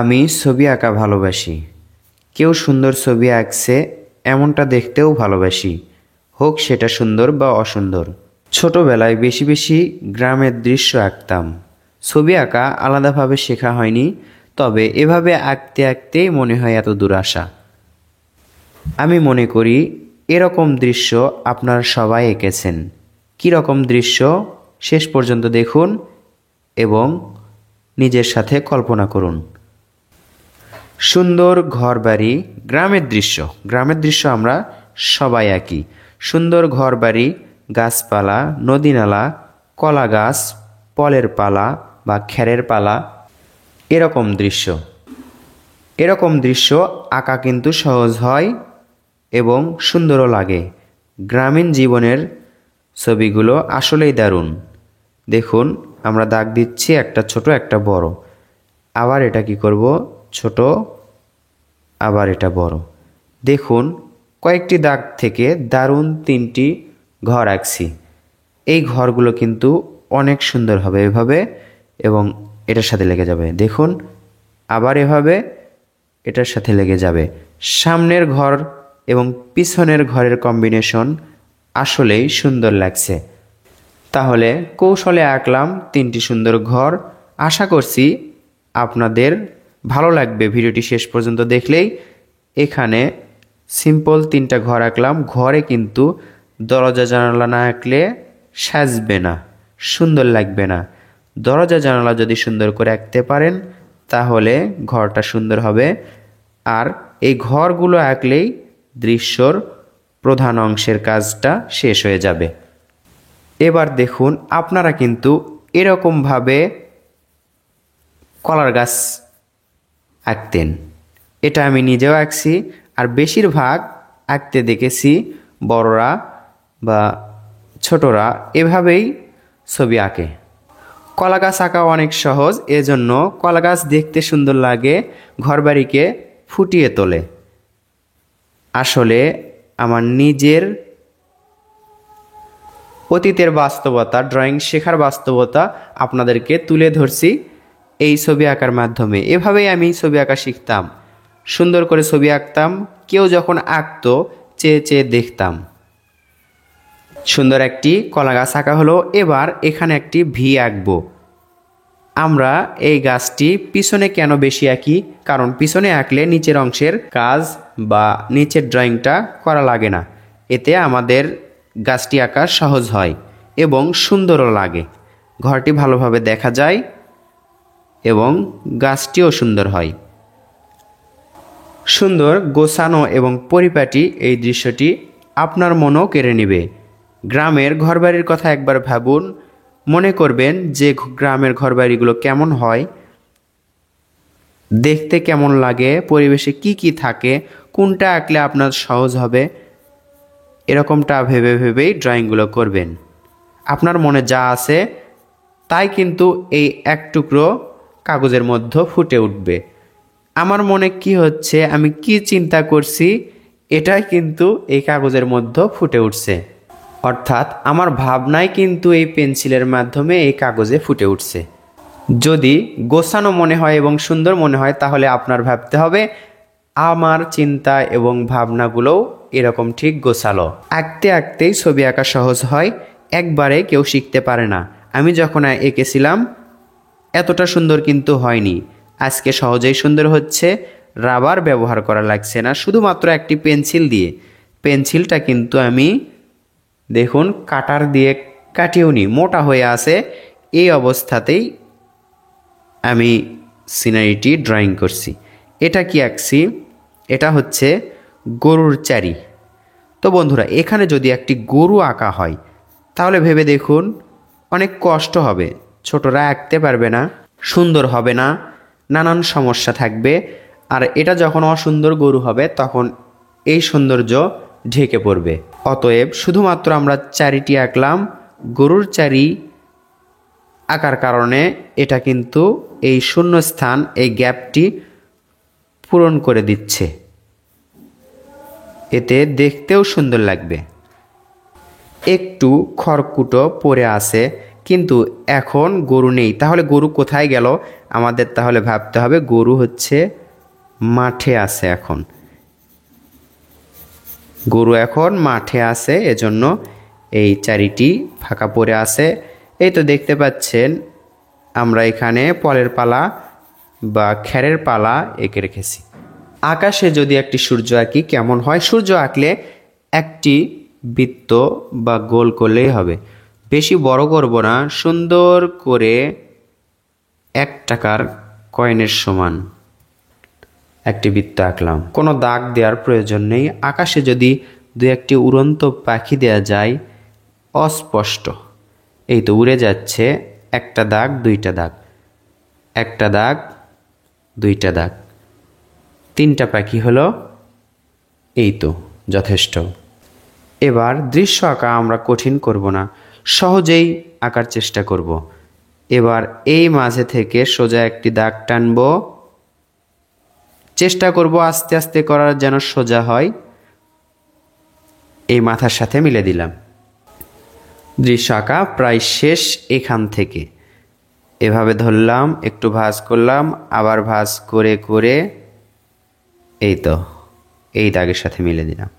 আমি ছবি আঁকা ভালোবাসি। কেউ সুন্দর ছবি আঁকছে এমনটা দেখতেও ভালোবাসি, হোক সেটা সুন্দর বা অসুন্দর। ছোটবেলায় বেশি বেশি গ্রামের দৃশ্য আঁকতাম। ছবি আঁকা আলাদাভাবে শেখা হয়নি, তবে এভাবে আঁকতে আঁকতেই মনে হয় এত দূর আসা। আমি মনে করি এরকম দৃশ্য আপনারা সবাই এঁকেছেন। কী রকম দৃশ্য শেষ পর্যন্ত দেখুন এবং নিজের সাথে কল্পনা করুন। সুন্দর ঘরবাড়ি, গ্রামের দৃশ্য আমরা সবাই আঁকি। সুন্দর ঘরবাড়ি, গাছপালা, নদীনালা, কলা গাছ, ফলের পালা বা খেরের পালা, এরকম দৃশ্য আঁকা কিন্তু সহজ হয় এবং সুন্দরও লাগে। গ্রামীণ জীবনের ছবিগুলো আসলেই দারুণ। দেখুন, আমরা দাগ দিচ্ছি, একটা ছোট একটা বড়, আবার এটা কি করব, ছোট, আবার এটা বড়। দেখুন, কয়েকটি দাগ থেকে দারুণ 3টি ঘর আঁকছি। এই ঘরগুলো কিন্তু অনেক সুন্দর হবে এভাবে, এবং এটার সাথে লেগে যাবে। দেখুন, আবার এভাবে এটার সাথে লেগে যাবে। সামনের ঘর এবং পিছনের ঘরের কম্বিনেশন আসলেই সুন্দর লাগছে। তাহলে কৌশলে আঁকলাম 3টি সুন্দর ঘর। আশা করছি আপনাদের ভালো লাগবে ভিডিওটি শেষ পর্যন্ত দেখলেই। এখানে সিম্পল 3টা ঘর আঁকলাম। ঘরে কিন্তু দরজা জানালা না আঁকলে সাজবে না, সুন্দর লাগবে না। দরজা জানালা যদি সুন্দর করে আঁকতে পারেন তাহলে ঘরটা সুন্দর হবে। আর এই ঘরগুলো আঁকলেই দৃশ্যর প্রধান অংশের কাজটা শেষ হয়ে যাবে। এবার দেখুন, আপনারা কিন্তু এরকমভাবে কলার গাছ আঁকতেন। এটা আমি নিজেও আঁকছি, আর বেশিরভাগ আঁকতে দেখেছি বড়রা বা ছোটরা এভাবেই ছবি আঁকে। কলা গাছ আঁকা অনেক সহজ, এজন্য কলা গাছ দেখতে সুন্দর লাগে, ঘরবাড়িকে ফুটিয়ে তোলে। আসলে আমার নিজের অতীতের বাস্তবতা, ড্রয়িং শেখার বাস্তবতা আপনাদেরকে তুলে ধরছি এই ছবি আঁকার মাধ্যমে। এভাবেই আমি ছবি আঁকা শিখতাম, সুন্দর করে ছবি আঁকতাম। কেউ যখন আঁকতো চেয়ে চেয়ে দেখতাম। সুন্দর একটি কলা গাছ আঁকা হলো। এবার এখানে একটি ভি আঁকবো। আমরা এই গাছটি পিছনে কেন বেশি আঁকি, কারণ পিছনে আঁকলে নিচের অংশের কাজ বা নিচের ড্রয়িংটা করা লাগে না। এতে আমাদের গাছটি আঁকা সহজ হয় এবং সুন্দরও লাগে। ঘরটি ভালোভাবে দেখা যায় এবং গাছটিও সুন্দর হয়। সুন্দর গোছানো এবং পরিপাটি এই দৃশ্যটি আপনার মনও কেড়ে নেবে। গ্রামের ঘরবাড়ির কথা একবার ভাবুন, মনে করবেন যে গ্রামের ঘরবাড়িগুলো কেমন হয়, দেখতে কেমন লাগে, পরিবেশে কি কি থাকে, কোনটা আঁকলে আপনার সহজ হবে, এরকমটা ভেবে ভেবেই ড্রয়িংগুলো করবেন। আপনার মনে যা আছে তাই কিন্তু এই এক টুকরো কাগজের মধ্যে ফুটে উঠবে। আমার মনে কি হচ্ছে, আমি কি চিন্তা করছি, এটাই কিন্তু এই কাগজের মধ্যে ফুটে উঠছে। অর্থাৎ আমার ভাবনাই কিন্তু এই পেন্সিলের মাধ্যমে এই কাগজে ফুটে উঠছে। যদি গোছানো মনে হয় এবং সুন্দর মনে হয় তাহলে আপনার ভাবতে হবে আমার চিন্তা এবং ভাবনাগুলোও এরকম ঠিক গোছালো। আঁকতে আঁকতেই ছবি আঁকা সহজ হয়, একবারে কেউ শিখতে পারে না। আমি যখন এঁকেছিলাম এতটা সুন্দর কিন্তু হয়নি, আজকে সহজেই সুন্দর হচ্ছে। রাবার ব্যবহার করা লাগছে না, শুধুমাত্র একটি পেন্সিল দিয়ে। পেন্সিলটা কিন্তু আমি দেখুন কাটার দিয়ে কাটিয়েও নি, মোটা হয়ে আছে। এই অবস্থাতেই আমি সিনারিটি ড্রয়িং করছি। এটা কি আঁকছি, এটা হচ্ছে গরুর চারি। তো বন্ধুরা, এখানে যদি একটি গরু আঁকা হয় তাহলে ভেবে দেখুন অনেক কষ্ট হবে, ছোটরা আঁকতে পারবে না, সুন্দর হবে না, নানান সমস্যা থাকবে। আর এটা যখন অসুন্দর গরু হবে তখন এই সৌন্দর্য ঢেকে পড়বে। অতএব শুধুমাত্র আমরা চারিটি আঁকলাম। গরুর চারি আঁকার কারণে এটা কিন্তু এই শূন্যস্থান, এই গ্যাপটি পূরণ করে দিচ্ছে, এতে দেখতেও সুন্দর লাগবে। একটু খড়কুটো পড়ে আছে, কিন্তু এখন গরু নেই, তাহলে গরু কোথায় গেল? আমাদের তাহলে ভাবতে হবে গরু হচ্ছে মাঠে আছে এখন। গরু এখন মাঠে আছে, এজন্য এই চারিটি ফাঁকা পড়ে আছে। এই তো দেখতে পাচ্ছেন আমরা এখানে পলের পালা বা খ্যারের পালা এঁকে রেখেছি। আকাশে যদি একটি সূর্য আঁকি কেমন হয়? সূর্য আঁকলে একটি বৃত্ত বা গোল করলেই হবে, বেশি বড় করব না, সুন্দর করে 1 টাকার কয়েনের সমান একটি বৃত্ত আঁকলাম। কোনো দাগ দেওয়ার প্রয়োজন নেই। আকাশে যদি 2-1টি উড়ন্ত পাখি দেওয়া যায় অস্পষ্ট, এই তো উড়ে যাচ্ছে, 1টা দাগ 2টা দাগ, 1টা দাগ 2টা দাগ, 3টা পাখি হলো, এই তো যথেষ্ট। এবার দৃশ্য আঁকা আমরা কঠিন করব না, সহজেই আঁকার চেষ্টা করব। এবার এই মাঝে থেকে সোজা একটি দাগ টানব, চেষ্টা করব আস্তে আস্তে করার যেন সোজা হয়। এই মাথার সাথে মিলে দিলাম। দৃশ্য আঁকা প্রায় শেষ এখান থেকে। এভাবে ধরলাম, একটু ভাঁজ করলাম, আবার ভাঁজ করে করে এই তো এই দাগের সাথে মিলে দিলাম।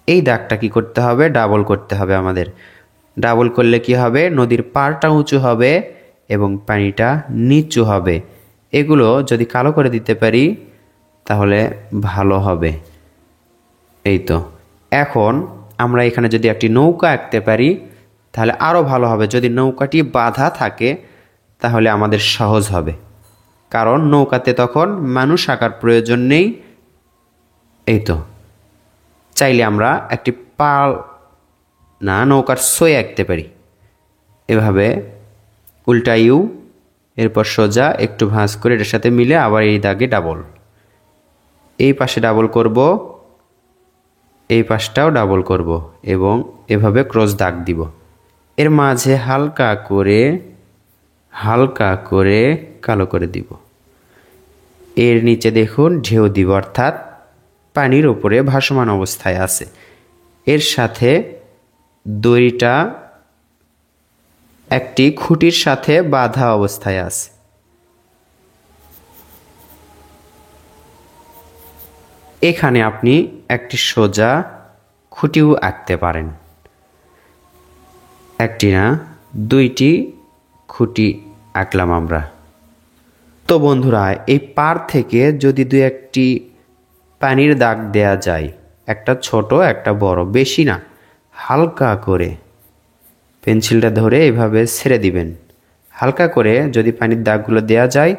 এই দাগটা কি করতে হবে? ডাবল করতে হবে আমাদের। ডাবল করলে কি হবে? নদীর পাড়টা উঁচু হবে এবং পানিটা নিচু হবে। এগুলো যদি কালো করে দিতে পারি তাহলে ভালো হবে। এই তো এখন আমরা এখানে যদি একটি নৌকা আঁকতে পারি তাহলে আরও ভালো হবে। যদি নৌকাটি বাঁধা থাকে তাহলে আমাদের সহজ হবে, কারণ নৌকাতে তখন মানুষ আঁকার প্রয়োজন নেই। এই তো চাইলে আমরা একটি পাল না নৌকার সই আঁকতে পারি। এভাবে উল্টা ইউ, এরপর সোজা একটু ভাঁজ করে এটার সাথে মিলে আবার এই দাগে ডাবল, এই পাশে ডাবল করব, এই পাশটাও ডাবল করব এবং এভাবে ক্রস দাগ দিব। এর মাঝে হালকা করে কালো করে দিব। এর নিচে দেখুন ঢেউ দিব, অর্থাৎ পানির উপরে ভাসমান অবস্থায় আছে। এর সাথে দড়িটা একটি খুঁটির সাথে বাঁধা অবস্থায় আছে। এখানে আপনি একটি সোজা খুঁটিও আঁকতে পারেন, একটি না 2টি খুঁটি আঁকলাম আমরা। তো বন্ধুরা, এই পাড় থেকে যদি 2-1টি পানির দাগ দেয়া যায়, একটা ছোট একটা বড়, বেশি না, হালকা করে পেন্সিলটা ধরে এভাবে ছেড়ে দিবেন। হালকা করে যদি পানির দাগগুলো দেয়া যায়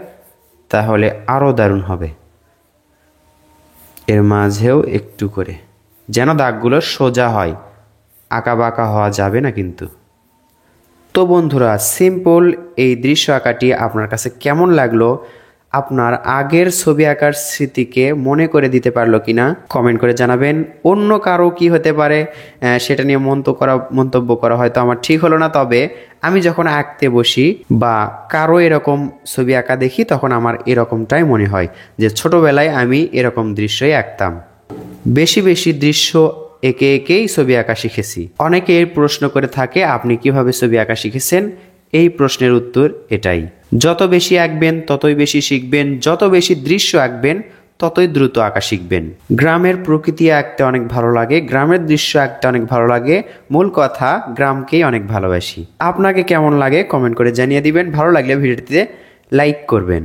তাহলে আরও দারুণ হবে। এর মাঝেও একটু করে, যেন দাগগুলো সোজা হয়, আঁকা বাঁকা হওয়া যাবে না কিন্তু। তো বন্ধুরা, সিম্পল এই দৃশ্য আঁকাটি আপনার কাছে কেমন লাগলো? আপনার আগের ছবি আঁকার স্মৃতিকে মনে করে দিতে পারলো কিনা কমেন্ট করে জানাবেন। অন্য কারো কি হতে পারে সেটা নিয়ে মন্তব্য করা হয়তো আমার ঠিক হলো না, তবে আমি যখন আঁকতে বসি বা কারো এরকম ছবি আঁকা দেখি তখন আমার এরকমটাই মনে হয় যে ছোটবেলায় আমি এরকম দৃশ্যই আঁকতাম। বেশি বেশি দৃশ্য একে একেই ছবি আঁকা শিখেছি। অনেকে প্রশ্ন করে থাকে আপনি কিভাবে ছবি আঁকা শিখেছেন? এই প্রশ্নের উত্তর এটাই, যত বেশি আঁকবেন ততই বেশি শিখবেন, যত বেশি দৃশ্য আঁকবেন ততই দ্রুত আঁকা শিখবেন। গ্রামের প্রকৃতি আঁকতে অনেক ভালো লাগে, গ্রামের দৃশ্য আঁকতে অনেক ভালো লাগে, মূল কথা গ্রামকেই অনেক ভালোবাসি। আপনাকে কেমন লাগে কমেন্ট করে জানিয়ে দিবেন। ভালো লাগলে ভিডিওটিতে লাইক করবেন।